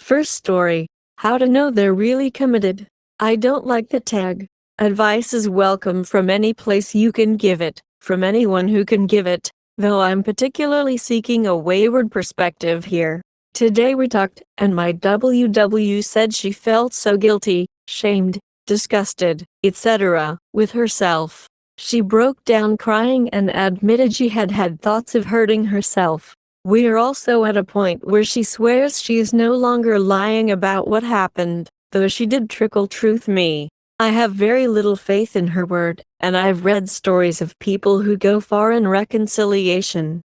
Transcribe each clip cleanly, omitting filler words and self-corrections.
First story. How to know they're really committed. I don't like the tag. Advice is welcome from any place you can give it, from anyone who can give it, though I'm particularly seeking a wayward perspective here. Today we talked, and my WW said she felt so guilty, shamed, disgusted, etc., with herself. She broke down crying and admitted she had had thoughts of hurting herself. We're also at a point where she swears she is no longer lying about what happened, though she did trickle truth me. I have very little faith in her word, and I've read stories of people who go far in reconciliation,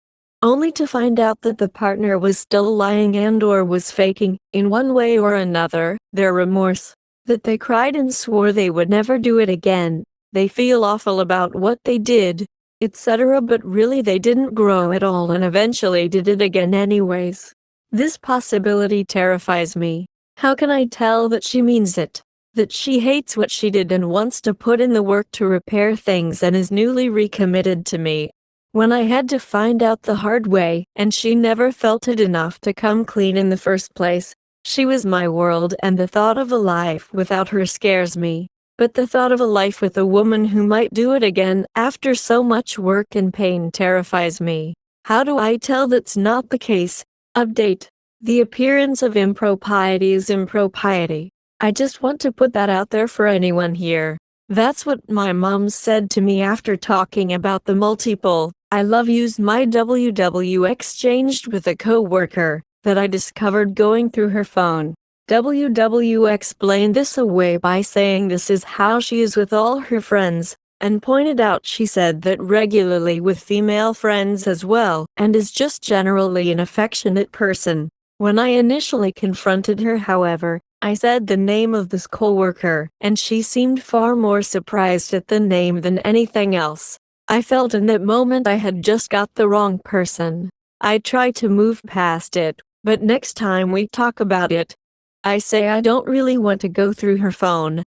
only to find out that the partner was still lying and/or was faking, in one way or another, their remorse, that they cried and swore they would never do it again. They feel awful about what they did, etc., but really they didn't grow at all and eventually did it again anyways. This possibility terrifies me. How can I tell that she means it? That she hates what she did and wants to put in the work to repair things and is newly recommitted to me? When I had to find out the hard way, and she never felt it enough to come clean in the first place. She was my world, and the thought of a life without her scares me. But the thought of a life with a woman who might do it again after so much work and pain terrifies me. How do I tell that's not the case? Update. The appearance of impropriety is impropriety. I just want to put that out there for anyone here. That's what my mom said to me after talking about the multiple I love yous my WW exchanged with a co-worker that I discovered going through her phone. WW explained this away by saying this is how she is with all her friends, and pointed out she said that regularly with female friends as well, and is just generally an affectionate person. When I initially confronted her, however, I said the name of this coworker, and she seemed far more surprised at the name than anything else. I felt in that moment I had just got the wrong person. I tried to move past it, but next time we talk about it, I say I don't really want to go through her phone.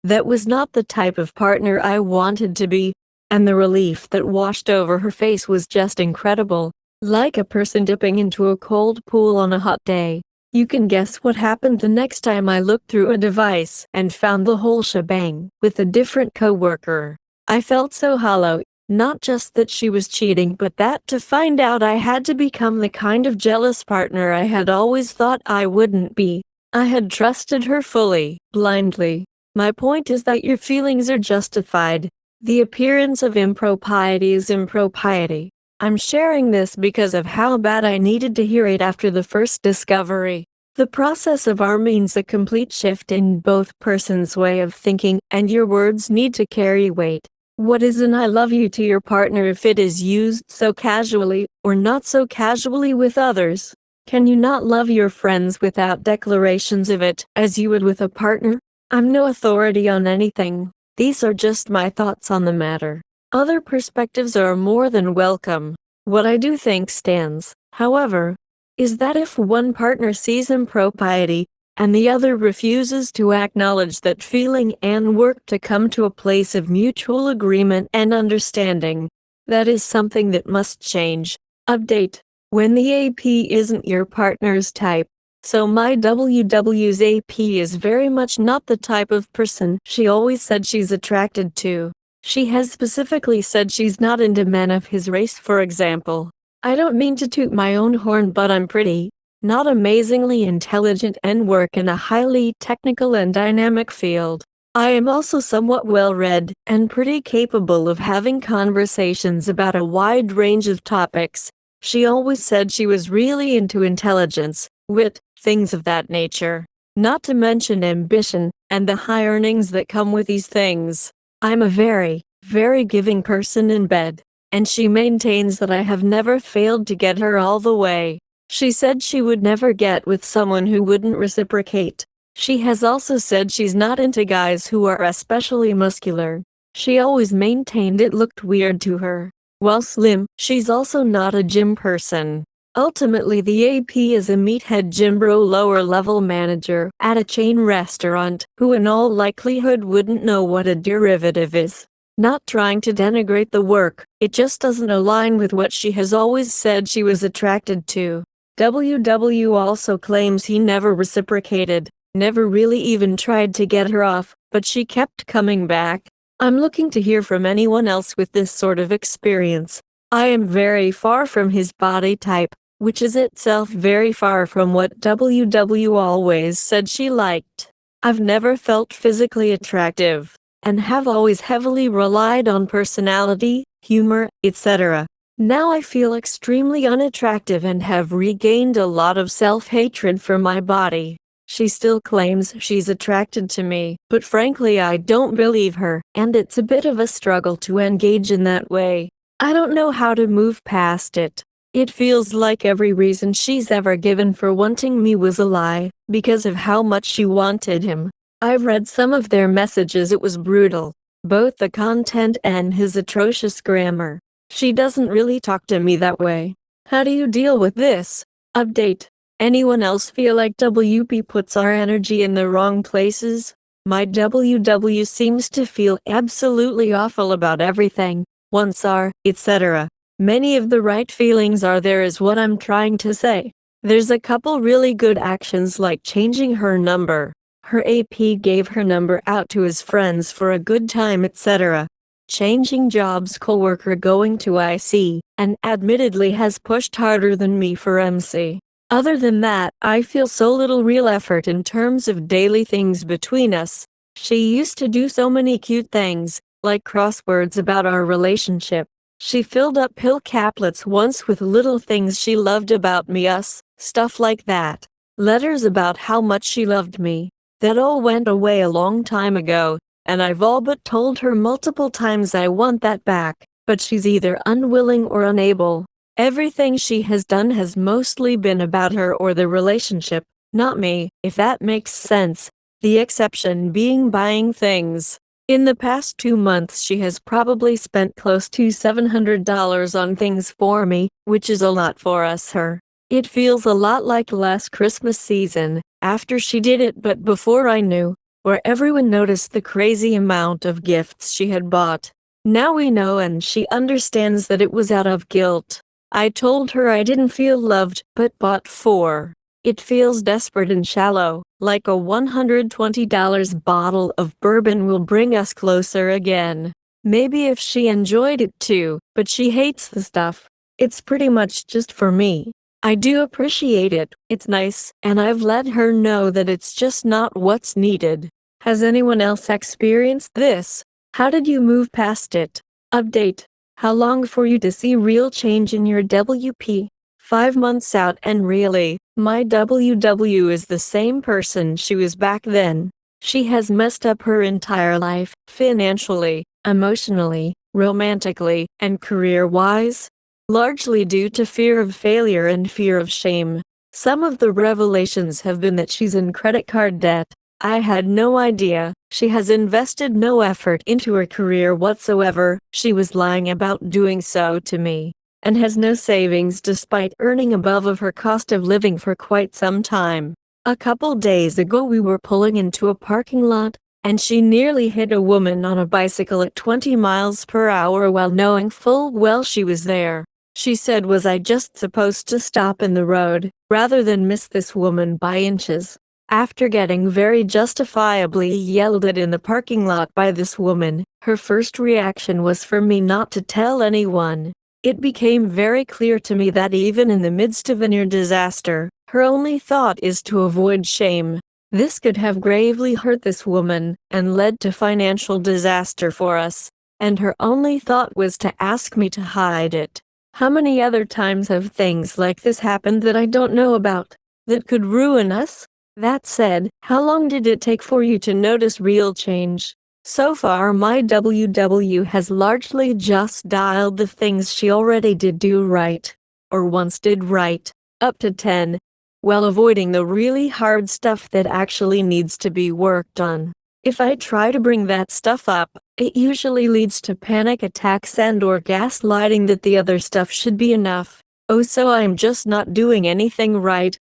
That was not the type of partner I wanted to be, and the relief that washed over her face was just incredible, like a person dipping into a cold pool on a hot day. You can guess what happened the next time I looked through a device and found the whole shebang with a different coworker. I felt so hollow, not just that she was cheating, but that to find out I had to become the kind of jealous partner I had always thought I wouldn't be. I had trusted her fully, blindly. My point is that your feelings are justified. The appearance of impropriety is impropriety. I'm sharing this because of how bad I needed to hear it after the first discovery. The process of our means a complete shift in both persons' way of thinking, and your words need to carry weight. What is an I love you to your partner if it is used so casually, or not so casually with others? Can you not love your friends without declarations of it, as you would with a partner? I'm no authority on anything. These are just my thoughts on the matter. Other perspectives are more than welcome. What I do think stands, however, is that if one partner sees impropriety, and the other refuses to acknowledge that feeling and work to come to a place of mutual agreement and understanding, that is something that must change. Update. When the AP isn't your partner's type. So my WW's AP is very much not the type of person she always said she's attracted to. She has specifically said she's not into men of his race, for example. I don't mean to toot my own horn, but I'm pretty, not amazingly intelligent, and work in a highly technical and dynamic field. I am also somewhat well-read, and pretty capable of having conversations about a wide range of topics. She always said she was really into intelligence, wit, things of that nature. Not to mention ambition, and the high earnings that come with these things. I'm a very, very giving person in bed, and she maintains that I have never failed to get her all the way. She said she would never get with someone who wouldn't reciprocate. She has also said she's not into guys who are especially muscular. She always maintained it looked weird to her. While slim, she's also not a gym person. Ultimately, the AP is a meathead gym bro lower-level manager at a chain restaurant who in all likelihood wouldn't know what a derivative is. Not trying to denigrate the work, it just doesn't align with what she has always said she was attracted to. WW also claims he never reciprocated, never really even tried to get her off, but she kept coming back. I'm looking to hear from anyone else with this sort of experience. I am very far from his body type, which is itself very far from what WW always said she liked. I've never felt physically attractive, and have always heavily relied on personality, humor, etc. Now I feel extremely unattractive and have regained a lot of self-hatred for my body. She still claims she's attracted to me, but frankly I don't believe her, and it's a bit of a struggle to engage in that way. I don't know how to move past it. It feels like every reason she's ever given for wanting me was a lie, because of how much she wanted him. I've read some of their messages. It was brutal, both the content and his atrocious grammar. She doesn't really talk to me that way. How do you deal with this? Update. Anyone else feel like WP puts our energy in the wrong places? My WW seems to feel absolutely awful about everything, wants our, etc. Many of the right feelings are there is what I'm trying to say. There's a couple really good actions like changing her number. Her AP gave her number out to his friends for a good time, etc. Changing jobs, coworker going to IC, and admittedly has pushed harder than me for MC. Other than that, I feel so little real effort in terms of daily things between us. She used to do so many cute things, like crosswords about our relationship. She filled up pill caplets once with little things she loved about me, us, stuff like that. Letters about how much she loved me. That all went away a long time ago, and I've all but told her multiple times I want that back, but she's either unwilling or unable. Everything she has done has mostly been about her or the relationship, not me, if that makes sense. The exception being buying things. In the past 2 months she has probably spent close to $700 on things for me, which is a lot for her. It feels a lot like last Christmas season, after she did it but before I knew, where everyone noticed the crazy amount of gifts she had bought. Now we know and she understands that it was out of guilt. I told her I didn't feel loved, but bought 4. It feels desperate and shallow, like a $120 bottle of bourbon will bring us closer again. Maybe if she enjoyed it too, but she hates the stuff. It's pretty much just for me. I do appreciate it, it's nice, and I've let her know that it's just not what's needed. Has anyone else experienced this? How did you move past it? Update. How long for you to see real change in your WP? 5 months out, and really, my WW is the same person she was back then. She has messed up her entire life, financially, emotionally, romantically, and career-wise. Largely due to fear of failure and fear of shame. Some of the revelations have been that she's in credit card debt. I had no idea. She has invested no effort into her career whatsoever. She was lying about doing so to me. And has no savings despite earning above of her cost of living for quite some time. A couple days ago we were pulling into a parking lot, and she nearly hit a woman on a bicycle at 20 miles per hour while knowing full well she was there. She said, was I just supposed to stop in the road, rather than miss this woman by inches? After getting very justifiably yelled at in the parking lot by this woman, her first reaction was for me not to tell anyone. It became very clear to me that even in the midst of a near disaster, her only thought is to avoid shame. This could have gravely hurt this woman, and led to financial disaster for us, and her only thought was to ask me to hide it. How many other times have things like this happened that I don't know about, that could ruin us? That said, how long did it take for you to notice real change? So far my WW has largely just dialed the things she already did do right, or once did right, up to 10, while avoiding the really hard stuff that actually needs to be worked on. If I try to bring that stuff up, it usually leads to panic attacks and or gaslighting that the other stuff should be enough. Oh, so I'm just not doing anything right.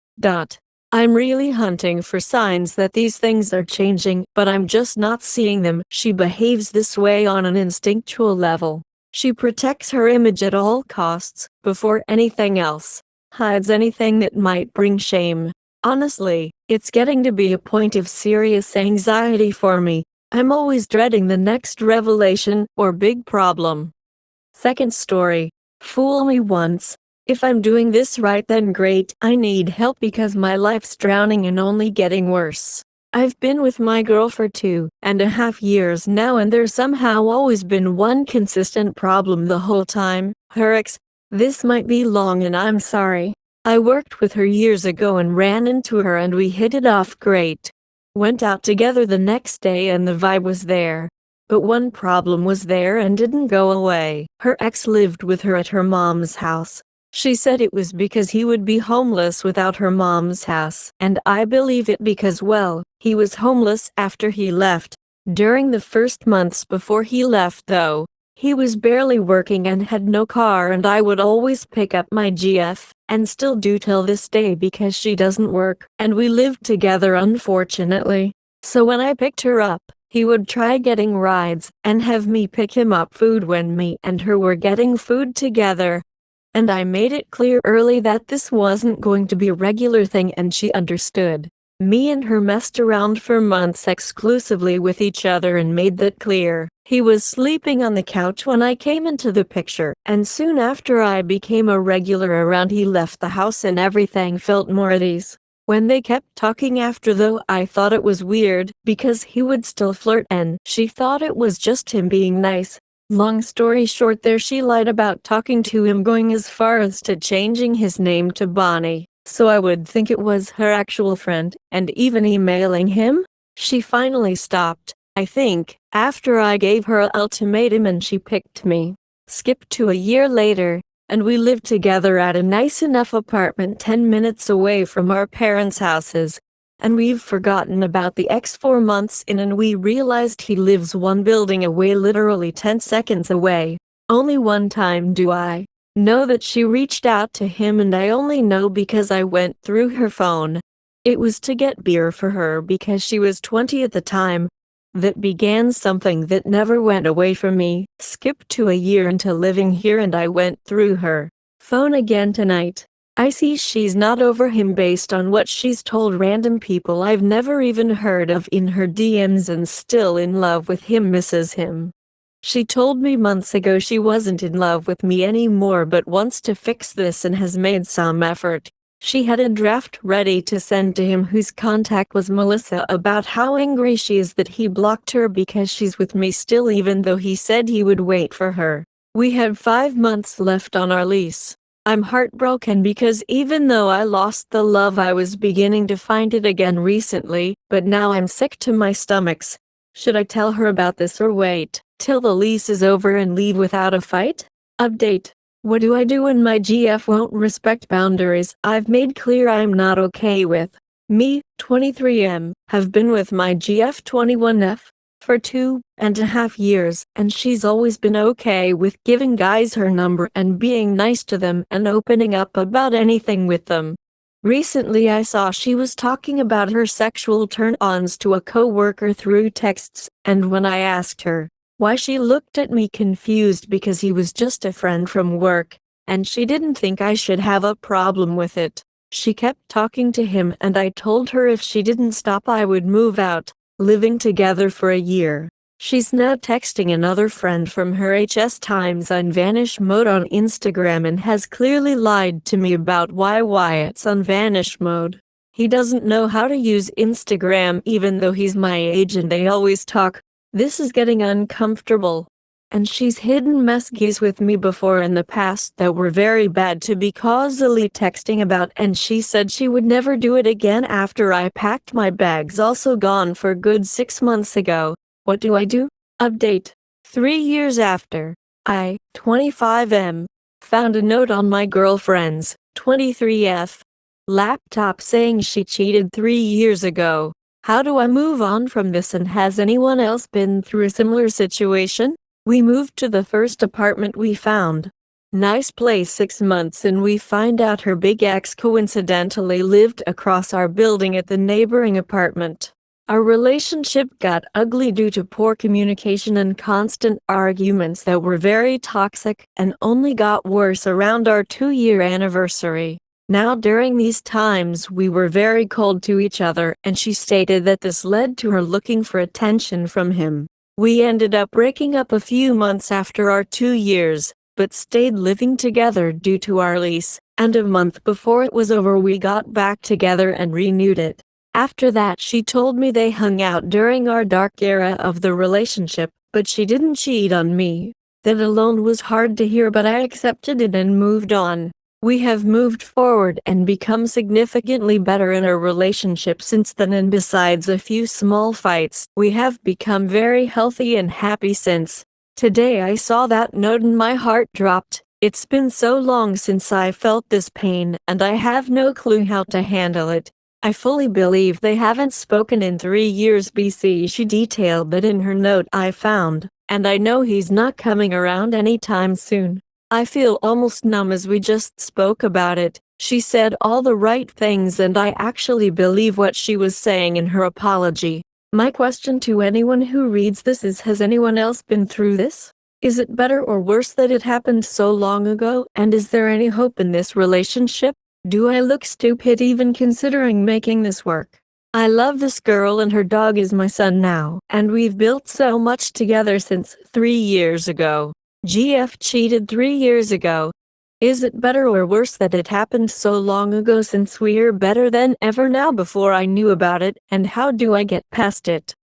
I'm really hunting for signs that these things are changing, but I'm just not seeing them. She behaves this way on an instinctual level. She protects her image at all costs, before anything else. hides anything that might bring shame. Honestly, it's getting to be a point of serious anxiety for me. I'm always dreading the next revelation or big problem. Second story. Fool me once. If I'm doing this right, then great. I need help because my life's drowning and only getting worse. I've been with my girl for 2.5 years now, and there's somehow always been one consistent problem the whole time. Her ex. This might be long and I'm sorry. I worked with her years ago and ran into her and we hit it off great. Went out together the next day and the vibe was there. But one problem was there and didn't go away. Her ex lived with her at her mom's house. She said it was because he would be homeless without her mom's house. And I believe it because, well, he was homeless after he left. During the first months before he left though, he was barely working and had no car, and I would always pick up my GF, and still do till this day because she doesn't work, and we lived together unfortunately. So when I picked her up, he would try getting rides, and have me pick him up food when me and her were getting food together. And I made it clear early that this wasn't going to be a regular thing, and she understood. Me and her messed around for months exclusively with each other and made that clear. He was sleeping on the couch when I came into the picture, and soon after I became a regular around, he left the house and everything felt more at ease. When they kept talking after though, I thought it was weird, because he would still flirt and she thought it was just him being nice. Long story short, there she lied about talking to him, going as far as to changing his name to Bonnie, so I would think it was her actual friend, and even emailing him. She finally stopped, I think, after I gave her an ultimatum and she picked me. Skip to a year later, and we lived together at a nice enough apartment 10 minutes away from our parents' houses. And we've forgotten about the ex 4 months in, and we realized he lives one building away, literally 10 seconds away. Only one time do I know that she reached out to him, and I only know because I went through her phone. It was to get beer for her because she was 20 at the time. That began something that never went away from me. Skip to a year into living here, and I went through her phone again tonight. I see she's not over him based on what she's told random people I've never even heard of in her DMs, and still in love with him, misses him. She told me months ago she wasn't in love with me anymore but wants to fix this and has made some effort. She had a draft ready to send to him whose contact was Melissa, about how angry she is that he blocked her because she's with me still, even though he said he would wait for her. We had 5 months left on our lease. I'm heartbroken because even though I lost the love, I was beginning to find it again recently, but now I'm sick to my stomachs. Should I tell her about this or wait till the lease is over and leave without a fight? Update. What do I do when my GF won't respect boundaries I've made clear I'm not okay with? Me, 23M, have been with my GF 21F for 2.5 years, and she's always been okay with giving guys her number and being nice to them and opening up about anything with them. Recently I saw she was talking about her sexual turn-ons to a co-worker through texts, and when I asked her why, she looked at me confused because he was just a friend from work, and she didn't think I should have a problem with it. She kept talking to him, and I told her if she didn't stop I would move out. Living together for a year. She's now texting another friend from her HS times on vanish mode on Instagram and has clearly lied to me about why it's on vanish mode. He doesn't know how to use Instagram even though he's my age and they always talk. This is getting uncomfortable. And she's hidden messages with me before in the past that were very bad to be causally texting about, and she said she would never do it again after I packed my bags, also gone for good 6 months ago. What do I do? Update. 3 years after, I, 25M, found a note on my girlfriend's, 23F, laptop saying she cheated 3 years ago. How do I move on from this, and has anyone else been through a similar situation? We moved to the first apartment we found. Nice place. 6 months and we find out her big ex coincidentally lived across our building at the neighboring apartment. Our relationship got ugly due to poor communication and constant arguments that were very toxic and only got worse around our 2-year anniversary. Now during these times we were very cold to each other, and she stated that this led to her looking for attention from him. We ended up breaking up a few months after our 2 years, but stayed living together due to our lease, and a month before it was over we got back together and renewed it. After that she told me they hung out during our dark era of the relationship, but she didn't cheat on me. That alone was hard to hear, but I accepted it and moved on. We have moved forward and become significantly better in our relationship since then, and besides a few small fights, we have become very healthy and happy since. Today I saw that note and my heart dropped. It's been so long since I felt this pain, and I have no clue how to handle it. I fully believe they haven't spoken in 3 years BC. She detailed that in her note I found, and I know he's not coming around anytime soon. I feel almost numb as we just spoke about it. She said all the right things, and I actually believe what she was saying in her apology. My question to anyone who reads this is, has anyone else been through this? Is it better or worse that it happened so long ago, and is there any hope in this relationship? Do I look stupid even considering making this work? I love this girl, and her dog is my son now, and we've built so much together since 3 years ago. GF cheated 3 years ago. Is it better or worse that it happened so long ago, since we're better than ever now before I knew about it, and how do I get past it?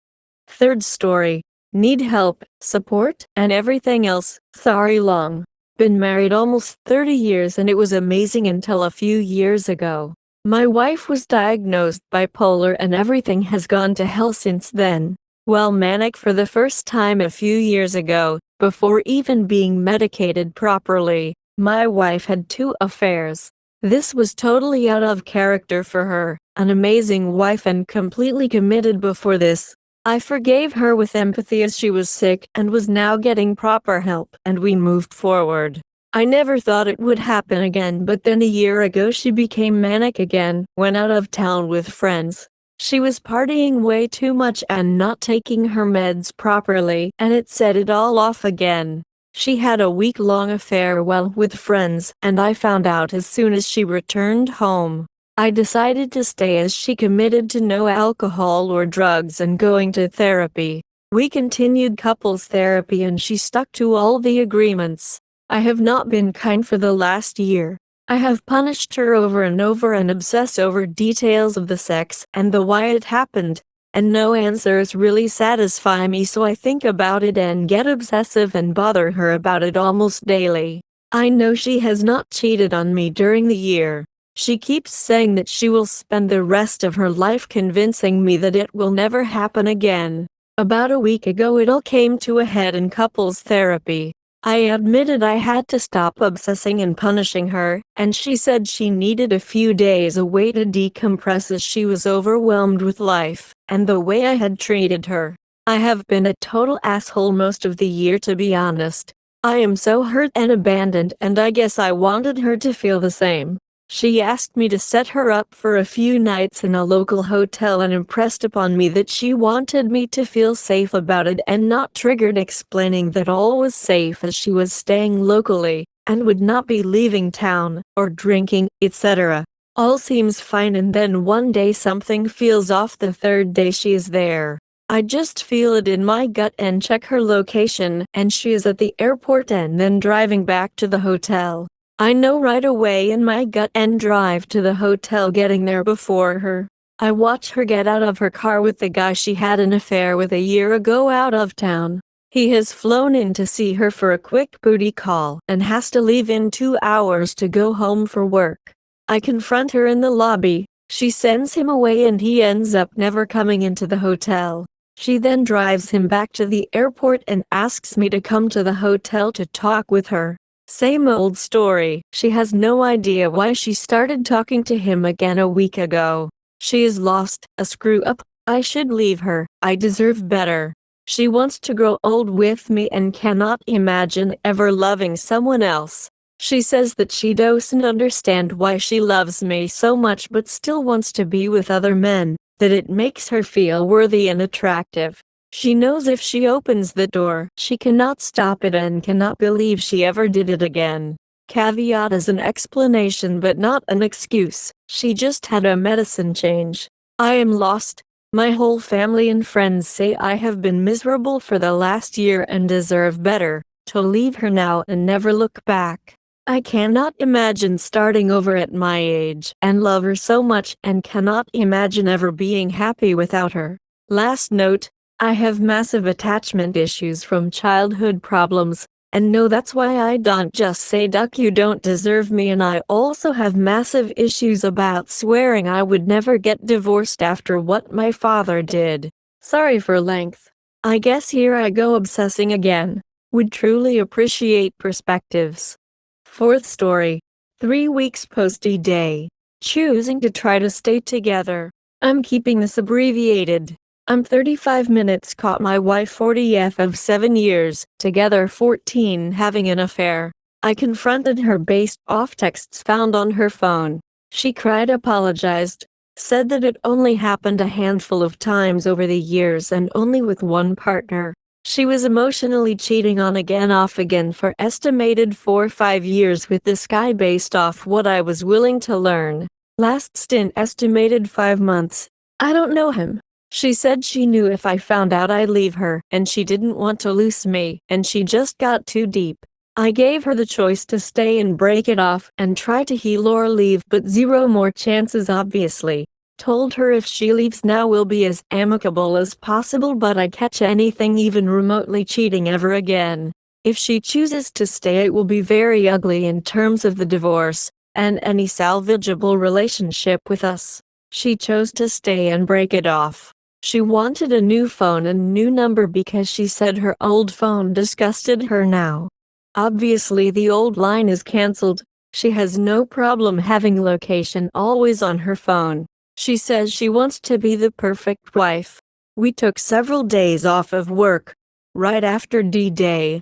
Third story. Need help, support, and everything else. Sorry, long. Been married almost 30 years, and it was amazing until a few years ago. My wife was diagnosed bipolar, and everything has gone to hell since then. Well, manic for the first time a few years ago, before even being medicated properly. My wife had 2 affairs. This was totally out of character for her, an amazing wife and completely committed before this. I forgave her with empathy as she was sick and was now getting proper help, and we moved forward. I never thought it would happen again, but then a year ago she became manic again, went out of town with friends. She was partying way too much and not taking her meds properly, and it set it all off again. She had a week-long affair while with friends, and I found out as soon as she returned home. I decided to stay as she committed to no alcohol or drugs and going to therapy. We continued couples therapy and she stuck to all the agreements. I have not been kind for the last year. I have punished her over and over and obsess over details of the sex and the why it happened, and no answers really satisfy me, so I think about it and get obsessive and bother her about it almost daily. I know she has not cheated on me during the year. She keeps saying that she will spend the rest of her life convincing me that it will never happen again. About a week ago it all came to a head in couples therapy. I admitted I had to stop obsessing and punishing her, and she said she needed a few days away to decompress as she was overwhelmed with life and the way I had treated her. I have been a total asshole most of the year, to be honest. I am so hurt and abandoned, and I guess I wanted her to feel the same. She asked me to set her up for a few nights in a local hotel and impressed upon me that she wanted me to feel safe about it and not triggered, explaining that all was safe as she was staying locally and would not be leaving town or drinking, etc. All seems fine, and then one day something feels off. The third day she is there. I just feel it in my gut and check her location, and she is at the airport and then driving back to the hotel. I know right away in my gut and drive to the hotel, getting there before her. I watch her get out of her car with the guy she had an affair with a year ago out of town. He has flown in to see her for a quick booty call and has to leave in 2 hours to go home for work. I confront her in the lobby. She sends him away and he ends up never coming into the hotel. She then drives him back to the airport and asks me to come to the hotel to talk with her. Same old story. She has no idea why she started talking to him again a week ago. She is lost, a screw up. I should leave her. I deserve better. She wants to grow old with me and cannot imagine ever loving someone else. She says that she doesn't understand why she loves me so much but still wants to be with other men, that it makes her feel worthy and attractive. She knows if she opens the door, she cannot stop it and cannot believe she ever did it again. Caveat is an explanation but not an excuse. She just had a medicine change. I am lost. My whole family and friends say I have been miserable for the last year and deserve better. To leave her now and never look back. I cannot imagine starting over at my age and love her so much and cannot imagine ever being happy without her. Last note, I have massive attachment issues from childhood problems, and no, that's why I don't just say duck you don't deserve me, and I also have massive issues about swearing I would never get divorced after what my father did. Sorry for length. I guess here I go obsessing again. Would truly appreciate perspectives. Fourth story. 3 weeks post D-Day. Choosing to try to stay together. I'm keeping this abbreviated. I'm 35 minutes caught my wife 40th of 7 years, together 14 having an affair. I confronted her based off texts found on her phone. She cried, apologized, said that it only happened a handful of times over the years and only with one partner. She was emotionally cheating on again off again for estimated 4 or 5 years with this guy based off what I was willing to learn. Last stint estimated 5 months. I don't know him. She said she knew if I found out I'd leave her, and she didn't want to lose me, and she just got too deep. I gave her the choice to stay and break it off and try to heal or leave, but zero more chances obviously. Told her if she leaves now we'll be as amicable as possible, but I catch anything even remotely cheating ever again. If she chooses to stay it will be very ugly in terms of the divorce, and any salvageable relationship with us. She chose to stay and break it off. She wanted a new phone and new number because she said her old phone disgusted her now. Obviously the old line is cancelled. She has no problem having location always on her phone. She says she wants to be the perfect wife. We took several days off of work, right after D-Day,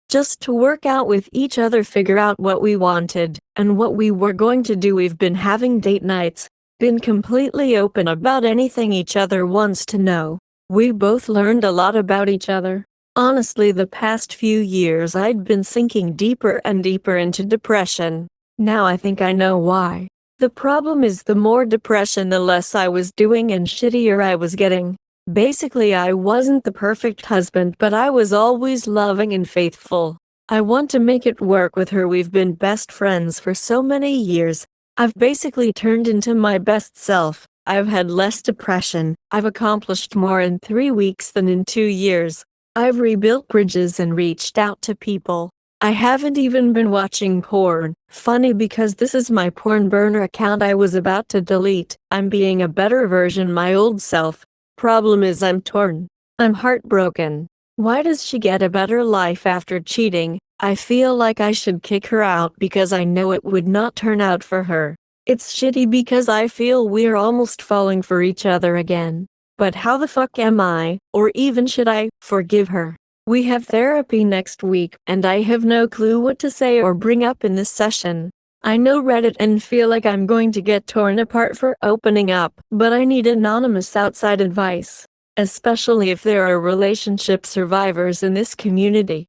just to work out with each other, figure out what we wanted, and what we were going to do. We've been having date nights. Been completely open about anything each other wants to know. We both learned a lot about each other. Honestly, the past few years I'd been sinking deeper and deeper into depression. Now I think I know why. The problem is the more depression the less I was doing and shittier I was getting. Basically I wasn't the perfect husband, but I was always loving and faithful. I want to make it work with her. We've been best friends for so many years. I've basically turned into my best self. I've had less depression. I've accomplished more in 3 weeks than in 2 years. I've rebuilt bridges and reached out to people. I haven't even been watching porn. Funny because this is my porn burner account I was about to delete. I'm being a better version my old self. Problem is I'm torn. I'm heartbroken. Why does she get a better life after cheating? I feel like I should kick her out because I know it would not turn out for her. It's shitty because I feel we're almost falling for each other again. But how the fuck am I, or even should I, forgive her? We have therapy next week, and I have no clue what to say or bring up in this session. I know Reddit and feel like I'm going to get torn apart for opening up, but I need anonymous outside advice. Especially if there are relationship survivors in this community.